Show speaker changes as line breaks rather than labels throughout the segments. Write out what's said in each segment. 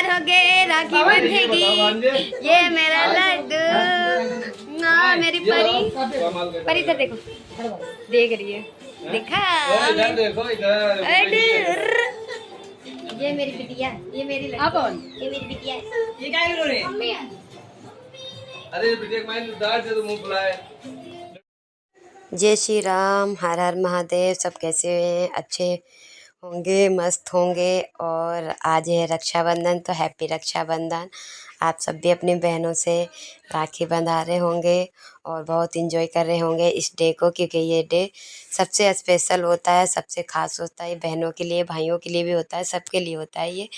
तैयार हो गए, राखी बंधेगी। ये मेरा लड्डू, हाँ मेरी परी। परी इधर देखो, देख रही है, देखा।
देखो इधर।
ये मेरी बिटिया, ये मेरी लड़की, ये मेरी बिटिया। ये क्या कर रहे हैं?
अरे बिटिया को मैं दाल से तो मुंह बुलाए।
जय श्री राम, हर हर महादेव। सब कैसे हैं? अच्छे होंगे, मस्त होंगे। और आज है रक्षाबंधन, तो हैप्पी रक्षाबंधन। आप सब भी अपनी बहनों से राखी बंधा रहे होंगे और बहुत इंजॉय कर रहे होंगे इस डे को, क्योंकि ये डे सबसे स्पेशल होता है, सबसे ख़ास होता है। बहनों के लिए, भाइयों के लिए भी होता है, सबके लिए होता है ये।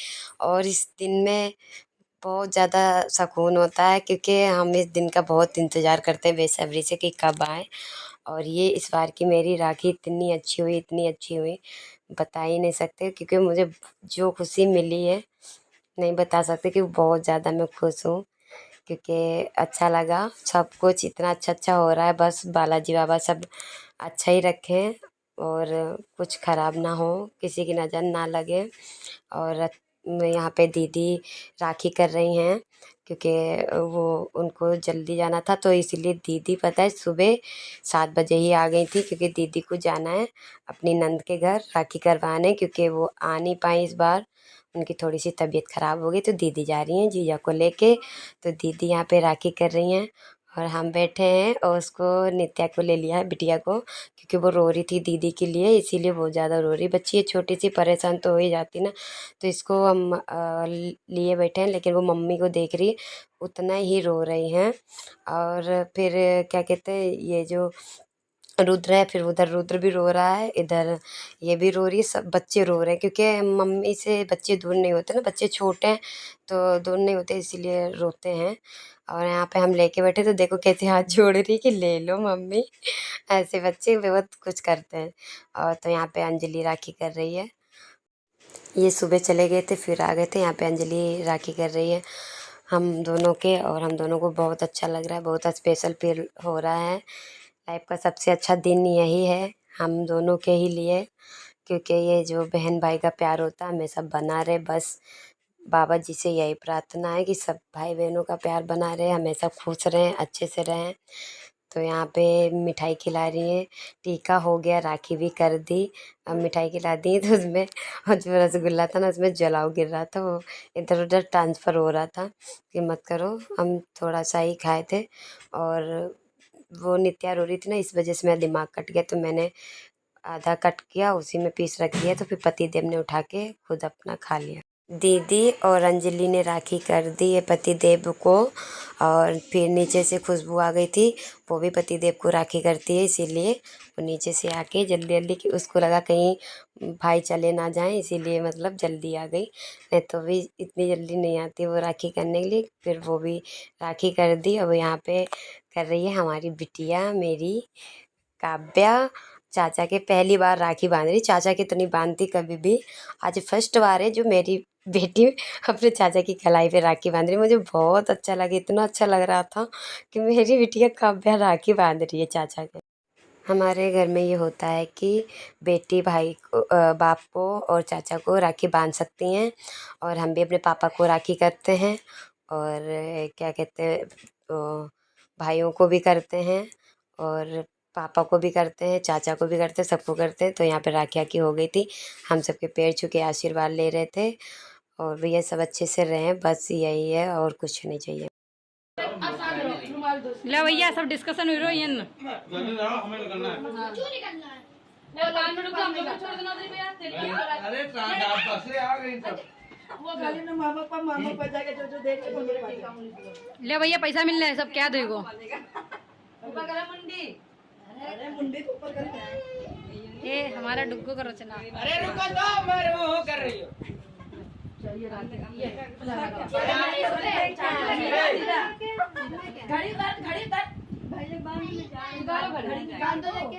और इस दिन में बहुत ज़्यादा सुकून होता है, क्योंकि हम इस दिन का बहुत इंतज़ार करते हैं बेसब्री से कि कब आए। और ये इस बार की मेरी राखी इतनी अच्छी हुई, इतनी अच्छी हुई, बता ही नहीं सकते। क्योंकि मुझे जो खुशी मिली है नहीं बता सकते, कि बहुत ज़्यादा मैं खुश हूँ। क्योंकि अच्छा लगा, सब कुछ इतना अच्छा अच्छा हो रहा है। बस बालाजी बाबा सब अच्छा ही रखें और कुछ ख़राब ना हो, किसी की नज़र ना लगे। और यहाँ पे दीदी राखी कर रही हैं, क्योंकि वो उनको जल्दी जाना था, तो इसीलिए दीदी पता है सुबह 7 बजे ही आ गई थी, क्योंकि दीदी को जाना है अपनी नंद के घर राखी करवाने। क्योंकि वो आ नहीं पाई इस बार, उनकी थोड़ी सी तबीयत ख़राब हो गई, तो दीदी जा रही हैं जीजा को लेके। तो दीदी यहाँ पे राखी कर रही हैं और हम बैठे हैं। और उसको, नित्या को ले लिया है, बिटिया को, क्योंकि वो रो रही थी दीदी के लिए, इसीलिए बहुत ज़्यादा रो रही। बच्ची है छोटी सी, परेशान तो हो ही जाती ना। तो इसको हम लिए बैठे हैं, लेकिन वो मम्मी को देख रही है, उतना ही रो रही हैं। और फिर क्या कहते हैं, ये जो रुद्र है, फिर उधर रुद्र भी रो रहा है, इधर ये भी रो रही है, सब बच्चे रो रहे हैं। क्योंकि मम्मी से बच्चे दूर नहीं होते ना, बच्चे छोटे हैं तो दूर नहीं होते, इसीलिए रोते हैं। और यहाँ पे हम लेके बैठे, तो देखो कैसे हाथ जोड़ रही है कि ले लो मम्मी। ऐसे बच्चे बहुत कुछ करते हैं। और तो यहाँ पे अंजलि राखी कर रही है। ये सुबह चले गए थे, फिर आ गए थे। यहाँ पे अंजलि राखी कर रही है हम दोनों के, और हम दोनों को बहुत अच्छा लग रहा है, बहुत स्पेशल फील हो रहा है। लाइफ का सबसे अच्छा दिन यही है हम दोनों के ही लिए, क्योंकि ये जो बहन भाई का प्यार होता है हमेशा बना रहे। बस बाबा जी से यही प्रार्थना है कि सब भाई बहनों का प्यार बना रहे, हमेशा खुश रहें, अच्छे से रहें। तो यहाँ पे मिठाई खिला रही हैं, टीका हो गया, राखी भी कर दी, अब मिठाई खिला दी। तो उसमें, और जो रसगुल्ला था ना, उसमें जलाव गिर रहा था, वो इधर उधर ट्रांसफ़र हो रहा था कि मत करो, हम थोड़ा सा ही खाए थे। और वो नित्या रो रही थी ना, इस वजह से मेरा दिमाग कट गया, तो मैंने आधा कट किया, उसी में पीस रख दिया। तो फिर पति देव ने उठा के खुद अपना खा लिया। दीदी और अंजलि ने राखी कर दी है पति देव को। और फिर नीचे से खुशबू आ गई थी, वो भी पति देव को राखी करती है, इसीलिए वो नीचे से आके जल्दी जल्दी, कि उसको लगा कहीं भाई चले ना जाएं, इसीलिए मतलब जल्दी आ गई। नहीं तो भी इतनी जल्दी नहीं आती वो राखी करने के लिए। फिर वो भी राखी कर दी। अब यहाँ पे कर रही है हमारी बिटिया मेरी काव्या, चाचा के पहली बार राखी बांध रही। चाचा की तो नहीं बांधती कभी भी, आज फर्स्ट बार है जो मेरी बेटी अपने चाचा की कलाई पे राखी बांध रही। मुझे बहुत अच्छा लगा, इतना अच्छा लग रहा था कि मेरी बिटिया काव्या राखी बांध रही है चाचा के। हमारे घर में ये होता है कि बेटी भाई को, बाप को और चाचा को राखी बांध सकती हैं। और हम भी अपने पापा को राखी करते हैं, और क्या कहते हैं, भाइयों को भी करते हैं, और पापा को भी करते हैं, चाचा को भी करते हैं, सबको करते हैं। तो यहाँ पे राखी आखी हो गई थी, हम सबके पैर छू के आशीर्वाद ले रहे थे। और भैया सब अच्छे से रहें, बस यही है, और कुछ नहीं चाहिए।
ले भैया, सब डिस्कशन हो रही है।
अरे से आ गई सब।
ले भैया, पैसा मिल रहा है, सब क्या देगो। ये हमारा डुग्गो का रचना।
अरे रुको तो, मैं वो कर रही हूँ।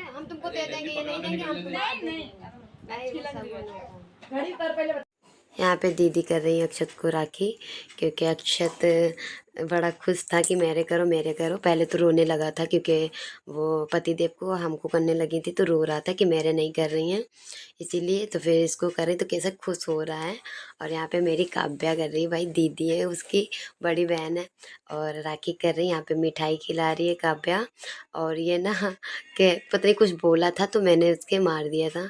हम तुमको दे देंगे, ये नहीं देंगे हम। नहीं।
यहाँ पे दीदी कर रही है अक्षत को राखी, क्योंकि अक्षत बड़ा खुश था कि मेरे करो मेरे करो। पहले तो रोने लगा था क्योंकि वो पतिदेव को हमको करने लगी थी, तो रो रहा था कि मेरे नहीं कर रही हैं, इसीलिए तो फिर इसको कर रही, तो कैसा खुश हो रहा है। और यहाँ पे मेरी काव्या कर रही है, भाई दीदी है उसकी, बड़ी बहन है, और राखी कर रही है। यहाँ पे मिठाई खिला रही है काव्या। और ये ना कि पता नहीं कुछ बोला था तो मैंने उसके मार दिया था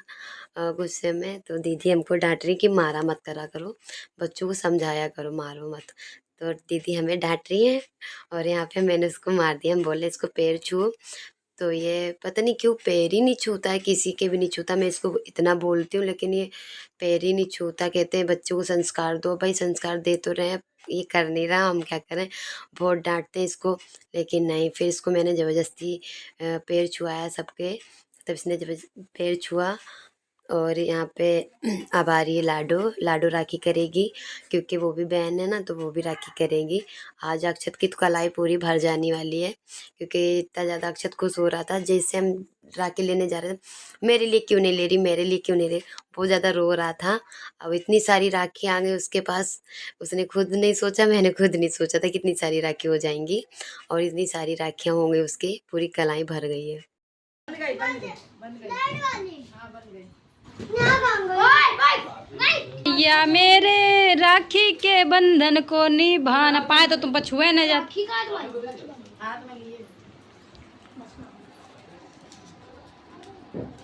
गुस्से में, तो दीदी हमको डांट रही कि मारा मत करा करो, बच्चों को समझाया करो, मारो मत। तो दीदी हमें डांट रही है और यहाँ पे मैंने उसको मार दिया। हम बोले इसको पैर छुओ, तो ये पता नहीं क्यों पैर ही नहीं छूता है, किसी के भी नहीं छूता। मैं इसको इतना बोलती हूँ लेकिन ये पैर ही नहीं छूता। कहते हैं बच्चों को संस्कार दो, भाई संस्कार दे तो रहे हैं, ये कर नहीं रहा, हम क्या करें। बहुत डांटते हैं इसको, लेकिन नहीं, फिर इसको मैंने ज़बरदस्ती पैर छुआया सबके, तब इसने पैर छुआ। और यहाँ पे अब आ रही है लाडो। लाडो राखी करेगी क्योंकि वो भी बहन है ना, तो वो भी राखी करेगी। आज अक्षत की तो कलाई पूरी भर जाने वाली है, क्योंकि इतना ज़्यादा अक्षत खुश हो रहा था। जैसे हम राखी लेने जा रहे थे, मेरे लिए क्यों नहीं ले रही, मेरे लिए क्यों नहीं ले रही, बहुत ज़्यादा रो रहा था। अब इतनी सारी राखी आ गई उसके पास, उसने खुद नहीं सोचा, मैंने खुद नहीं सोचा था कितनी सारी राखी हो जाएंगी। और इतनी सारी राखियाँ होंगी, उसकी पूरी कलाई भर गई है।
या मेरे राखी के बंधन को निभाना पाए तो तुम पर छुए न जाती।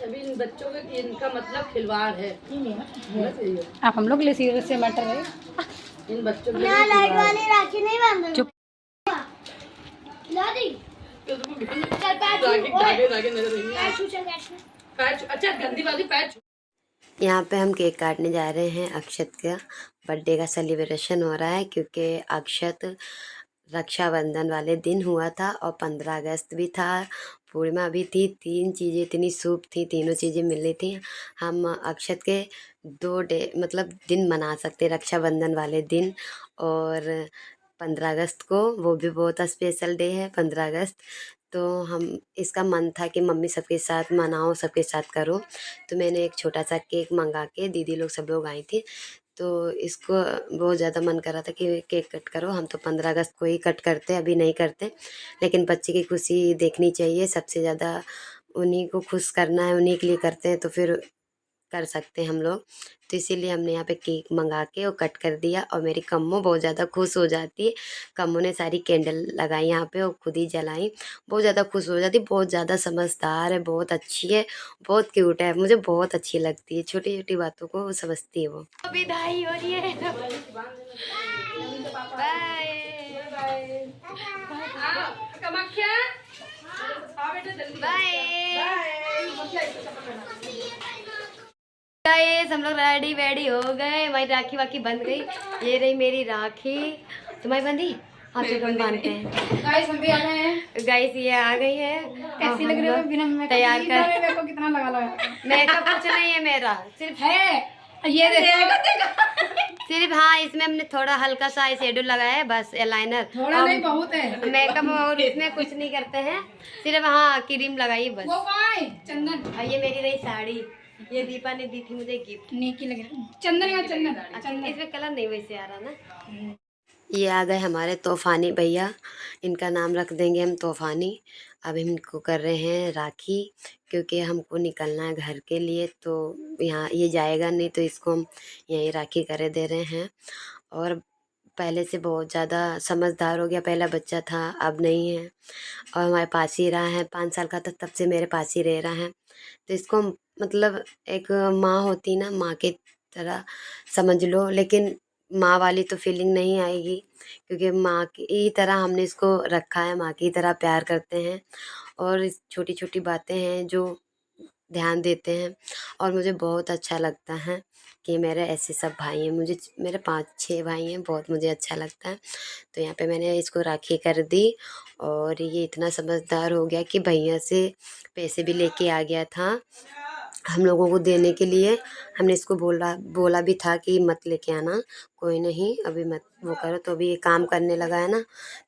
अभी इन बच्चों के इनका मतलब खिलवाड़ है।
आप हम लोग ले सीरियस से मैटर है।
इन बच्चों के
लाइट वाली राखी नहीं बांध
चुप।
ला दी
अच्छा गंदी वाली पैर
यहाँ पे हम केक काटने जा रहे हैं। अक्षत का बर्थडे का सेलिब्रेशन हो रहा है, क्योंकि अक्षत रक्षाबंधन वाले दिन हुआ था और 15 अगस्त भी था, पूर्णिमा भी थी। 3 चीज़ें इतनी शुभ थी, तीनों चीज़ें मिल रही थी। हम अक्षत के 2 डे मतलब दिन मना सकते, रक्षाबंधन वाले दिन और 15 अगस्त को, वो भी बहुत स्पेशल डे है 15 अगस्त। तो हम इसका मन था कि मम्मी सबके साथ मनाओ, सबके साथ करो, तो मैंने एक छोटा सा केक मंगा के, दीदी लोग सब लोग आई थी, तो इसको बहुत ज़्यादा मन कर रहा था कि केक कट करो। हम तो 15 अगस्त को ही कट करते, अभी नहीं करते, लेकिन बच्चे की खुशी देखनी चाहिए, सबसे ज़्यादा उन्हीं को खुश करना है, उन्हीं के लिए करते हैं, तो फिर कर सकते हैं हम लोग। तो इसीलिए हमने यहाँ पे केक मंगा के और कट कर दिया। और मेरी कम्मो बहुत ज़्यादा खुश हो जाती है। कम्मो ने सारी कैंडल लगाई यहाँ पे और खुद ही जलाई, बहुत ज़्यादा खुश हो जाती, बहुत ज़्यादा समझदार है, बहुत अच्छी है, बहुत क्यूट है, मुझे बहुत अच्छी लगती है, छोटी छोटी बातों को वो समझती है। वो
विदाई हो रही है। गाइस हम लोग रेडी वेडी हो गए, हमारी राखी वाखी बंध गई। ये रही मेरी राखी, तुम्हारी बंधी? हाँ तो हम बांधते हैं।
गाइस हम भी आ गए हैं।
गाइस ये आ गई है।
कैसी लग रही हो बिना मेकअप?
तैयार कर।
मेरे को कितना लगा
मेकअप कुछ नहीं है मेरा, सिर्फ
है ये
सिर्फ हाँ इसमें हमने थोड़ा हल्का सा आई शेडो लगाया है, बस एलाइनर,
थोड़ा नहीं बहुत है
मेकअप और इसमें कुछ नहीं करते हैं, सिर्फ हाँ क्रीम लगाई बस।
वो कहाँ चंदन?
और ये मेरी रही साड़ी, ये दीपा ने दी थी मुझे गिफ्ट।
नीकी लग रही चंदन या चंदन?
अच्छा इसमें कलर नहीं वैसे आ रहा ना।
ये आ गए हमारे तूफानी भैया, इनका नाम रख देंगे हम तूफानी। अब हम इनको कर रहे हैं राखी, क्योंकि हमको निकलना है घर के लिए, तो यहाँ ये जाएगा नहीं, तो इसको हम यहीं राखी करे दे रहे हैं। और पहले से बहुत ज़्यादा समझदार हो गया, पहला बच्चा था अब नहीं है, और हमारे पास ही रहा है, 5 साल का था तब से मेरे पास ही रह रहा है। तो इसको मतलब एक माँ होती ना, माँ की तरह समझ लो, लेकिन माँ वाली तो फीलिंग नहीं आएगी, क्योंकि माँ की तरह हमने इसको रखा है, माँ की तरह प्यार करते हैं, और छोटी छोटी बातें हैं जो ध्यान देते हैं। और मुझे बहुत अच्छा लगता है कि मेरे ऐसे सब भाई हैं, मुझे मेरे 5-6 भाई हैं, बहुत मुझे अच्छा लगता है। तो यहाँ पे मैंने इसको राखी कर दी, और ये इतना समझदार हो गया कि भैया से पैसे भी लेके आ गया था हम लोगों को देने के लिए। हमने इसको बोला भी था कि मत लेके आना, कोई नहीं अभी मत वो करो, तो अभी ये काम करने लगा है ना,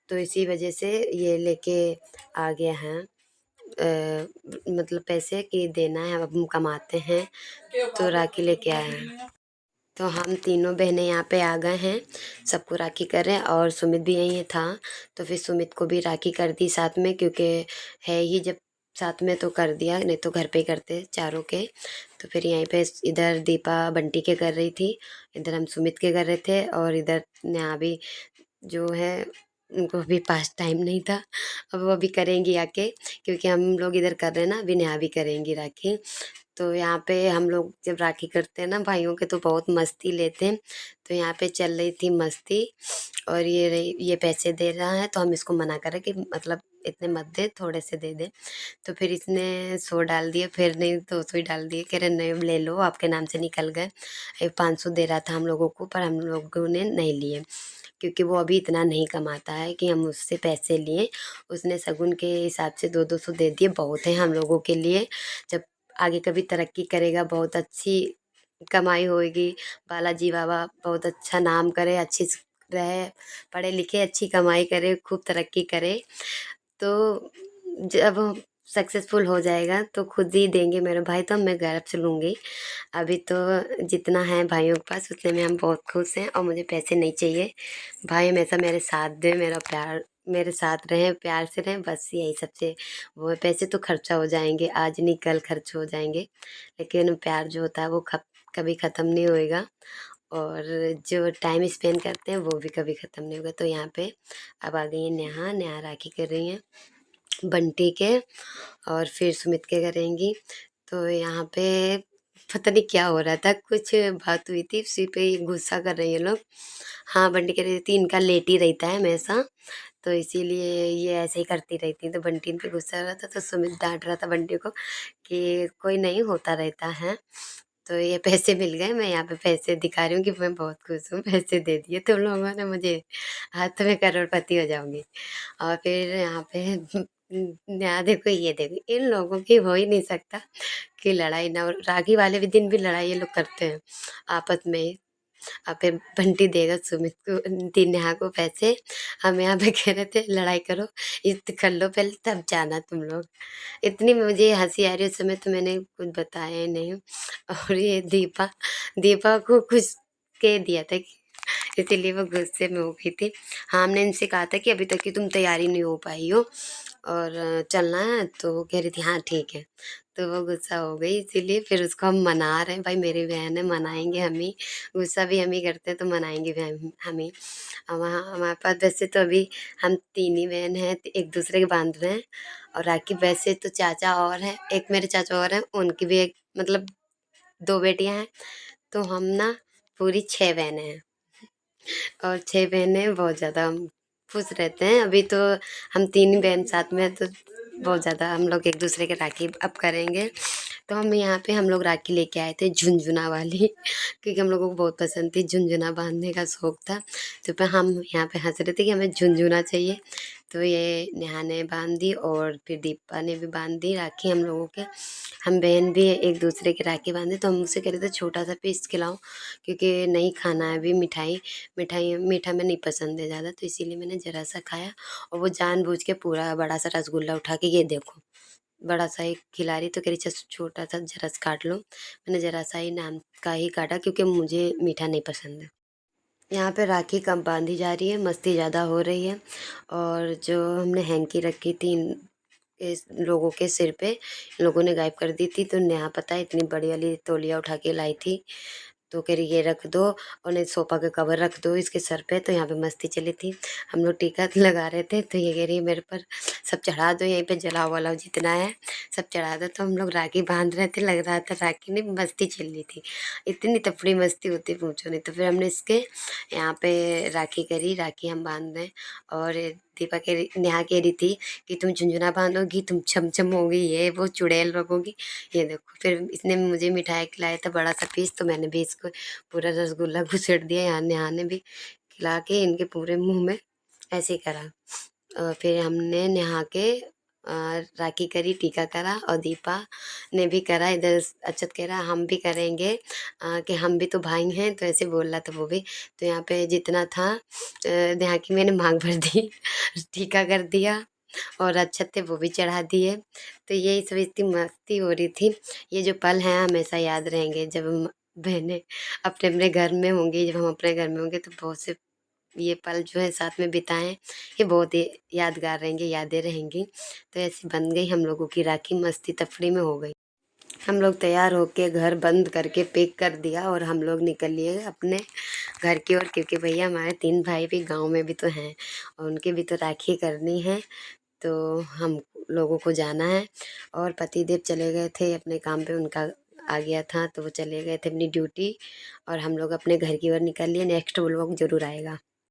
तो इसी वजह से ये लेके आ गया है। मतलब पैसे कि देना है, अब हम कमाते हैं, तो राखी लेके आए हैं। तो हम तीनों बहनें यहाँ पे आ गए हैं, सबको राखी कर रहे हैं और सुमित भी यहीं था। तो फिर सुमित को भी राखी कर दी साथ में, क्योंकि है ही जब साथ में तो कर दिया, नहीं तो घर पे ही करते चारों के। तो फिर यहीं पे इधर दीपा बंटी के कर रही थी, इधर हम सुमित के कर रहे थे, और इधर नेहा भी जो है उनको भी पास टाइम नहीं था, अब वो भी करेंगी आके, क्योंकि हम लोग इधर कर रहे हैं ना, अभी नेहा भी करेंगी राखी। तो यहाँ पे हम लोग जब राखी करते हैं ना भाइयों के, तो बहुत मस्ती लेते हैं। तो यहाँ पे चल रही थी मस्ती, और ये पैसे दे रहा है, तो हम इसको मना करें कि मतलब इतने मत दे, थोड़े से दे दे। तो फिर इसने 100 डाल दिए, फिर नहीं 200 ही डाल दिए, कह रहे नहीं ले लो, आपके नाम से निकल गए। 500 दे रहा था हम लोगों को, पर हम लोगों ने नहीं लिए, क्योंकि वो अभी इतना नहीं कमाता है कि हम उससे पैसे लिए। उसने शगुन के हिसाब से 200-200 दे दिए, बहुत है हम लोगों के लिए। जब आगे कभी तरक्की करेगा, बहुत अच्छी कमाई होएगी, बालाजी बाबा बहुत अच्छा नाम करे, अच्छी रहे, पढ़े लिखे, अच्छी कमाई करे, खूब तरक्की करे, तो जब सक्सेसफुल हो जाएगा तो खुद ही देंगे मेरे भाई, तो मैं गर्व से लूँगी। अभी तो जितना है भाइयों के पास उतने में हम बहुत खुश हैं, और मुझे पैसे नहीं चाहिए। भाई हमेशा मेरे साथ दे, मेरा प्यार मेरे साथ रहें, प्यार से रहें, बस यही सबसे वो है। पैसे तो खर्चा हो जाएंगे, आज नहीं कल खर्च हो जाएंगे, लेकिन प्यार जो होता है वो कभी ख़त्म नहीं होएगा, और जो टाइम स्पेंड करते हैं वो भी कभी ख़त्म नहीं होगा। तो यहाँ पे अब आ गई है नेहा राखी कर रही हैं बंटी के, और फिर सुमित के करेंगी। तो यहाँ पे पता नहीं क्या हो रहा था, कुछ बात हुई थी, उसी पे ये गुस्सा कर रही है लोग। हाँ, बंटी कह रही थी इनका लेट ही रहता है हमेशा, तो इसीलिए ये ऐसे ही करती रहती है। तो बंटी इन पे गुस्सा हो रहा था, तो सुमित डांट रहा था बंटी को कि कोई नहीं, होता रहता है। तो ये पैसे मिल गए, मैं यहाँ पे पैसे दिखा रही हूँ कि मैं बहुत खुश हूँ, पैसे दे दिए तुम लोगों ने मुझे, आज तो मैं करोड़पति हो जाऊंगी। और फिर यहाँ पे यहाँ देखो, ये देखो, इन लोगों की हो ही नहीं सकता कि लड़ाई ना हो। राखी वाले भी दिन भी लड़ाई ये लोग करते हैं आपस में ही। और फिर बंटी देगा सुमित को, नेहा को पैसे। हम यहाँ पे कह रहे थे लड़ाई करो, इतना कर लो पहले, तब जाना तुम लोग। इतनी मुझे हंसी आ रही है, उस समय तो मैंने कुछ बताया ही नहीं। और ये दीपा को कुछ कह दिया था, इसीलिए वो गुस्से में हो गई थी। हाँ, हमने इनसे कहा था कि अभी तक की तुम तैयारी नहीं हो पाई हो और चलना है, तो वो कह रही थी हाँ ठीक है। तो वो गुस्सा हो गई, इसीलिए फिर उसको हम मना रहे हैं, भाई मेरी बहन है, मनाएंगे हम ही, गुस्सा भी हम ही करते हैं तो मनाएंगे भी हम ही। वहाँ हमारे पास वैसे तो अभी हम 3 ही बहन हैं, तो एक दूसरे के बांध रहे हैं। और राखी वैसे तो चाचा और हैं, एक मेरे चाचा और हैं, उनकी भी एक मतलब 2 बेटियां हैं, तो हम ना पूरी 6 बहनें हैं। और 6 बहनें बहुत ज़्यादा हम खुश रहते हैं। अभी तो हम 3 ही बहन साथ में हैं, तो बहुत ज़्यादा हम लोग एक दूसरे के राखी अब करेंगे। तो हम यहाँ पे हम लोग राखी लेके आए थे झुनझुना वाली क्योंकि हम लोगों को बहुत पसंद थी, झुनझुना बांधने का शौक था। तो फिर हम यहाँ पे हंस रहे थे कि हमें झुनझुना चाहिए। तो ये नेहा ने बांध दी, और फिर दीपा ने भी बांध दी राखी हम लोगों के। हम बहन भी एक दूसरे के राखी बांधे, तो हम उससे कह रहे थे छोटा सा पीस खिलाओ, क्योंकि नहीं खाना है अभी मीठा में नहीं पसंद है ज़्यादा, तो इसीलिए मैंने ज़रा सा खाया। और वो जानबूझ के पूरा बड़ा सा रसगुल्ला उठा के, ये देखो बड़ा सा ही खिला रही, तो कह रही चल छोटा सा जरा सा काट लो। मैंने ज़रा सा ही नाम का ही काटा, क्योंकि मुझे मीठा नहीं पसंद है। यहाँ पे राखी कम बांधी जा रही है, मस्ती ज़्यादा हो रही है। और जो हमने हैंकी रखी थी इस लोगों के सिर पे, इन लोगों ने गायब कर दी थी। तो नेहा पता है इतनी बड़ी वाली तौलिया उठा के लाई थी, तो कह रही ये रख दो, और नहीं सोफा का कवर रख दो इसके सर पे। तो यहाँ पे मस्ती चली थी, हम लोग टीका लगा रहे थे, तो ये कह रही है मेरे पर सब चढ़ा दो, यहीं पे जलाओ वलाओ जितना है सब चढ़ा दो। तो हम लोग राखी बांध रहे थे, लग रहा था राखी नहीं, मस्ती चल रही थी, इतनी तफड़ी मस्ती होती पूछो नहीं। तो फिर हमने इसके यहाँ पे राखी करी, राखी हम बांध दें। और दीपा नेहा कह रही थी कि तुम झुंझुना बांधोगी, तुम छमछम होगी, ये वो चुड़ैल रखोगी। ये देखो, फिर इसने मुझे मिठाई खिलाया था बड़ा सा पीस, तो मैंने भी इसको पूरा रसगुल्ला घुसेड़ दिया। यहाँ नेहा ने भी खिला के इनके पूरे मुंह में ऐसे ही करा। और फिर हमने नेहा के राखी करी, टीका करा, और दीपा ने भी करा। इधर अक्षत कह रहा हम भी करेंगे, कि हम भी तो भाई हैं, तो ऐसे बोल रहा था वो भी। तो यहाँ पे जितना था नेहा की मैंने मांग भर दी टीका कर दिया, और अक्षत थे वो भी चढ़ा दिए। तो यही सब इतनी मस्ती हो रही थी। ये जो पल हैं हमेशा याद रहेंगे, जब बहनें अपने अपने घर में होंगी, जब हम अपने घर में होंगे तो बहुत से ये पल जो है साथ में बिताएं, ये बहुत ही यादगार रहेंगे, यादें रहेंगी। तो ऐसी बन गई हम लोगों की राखी, मस्ती तफरी में हो गई। हम लोग तैयार होके घर बंद करके पैक कर दिया और हम लोग निकल लिए अपने घर की ओर, क्योंकि भैया हमारे 3 भाई भी गांव में भी तो हैं और उनके भी तो राखी करनी है, तो हम लोगों को जाना है। और पतिदेव चले गए थे अपने काम पे, उनका आ गया था तो वो चले गए थे अपनी ड्यूटी, और हम लोग अपने घर की ओर निकल लिए। नेक्स्ट व्लॉग जरूर आएगा।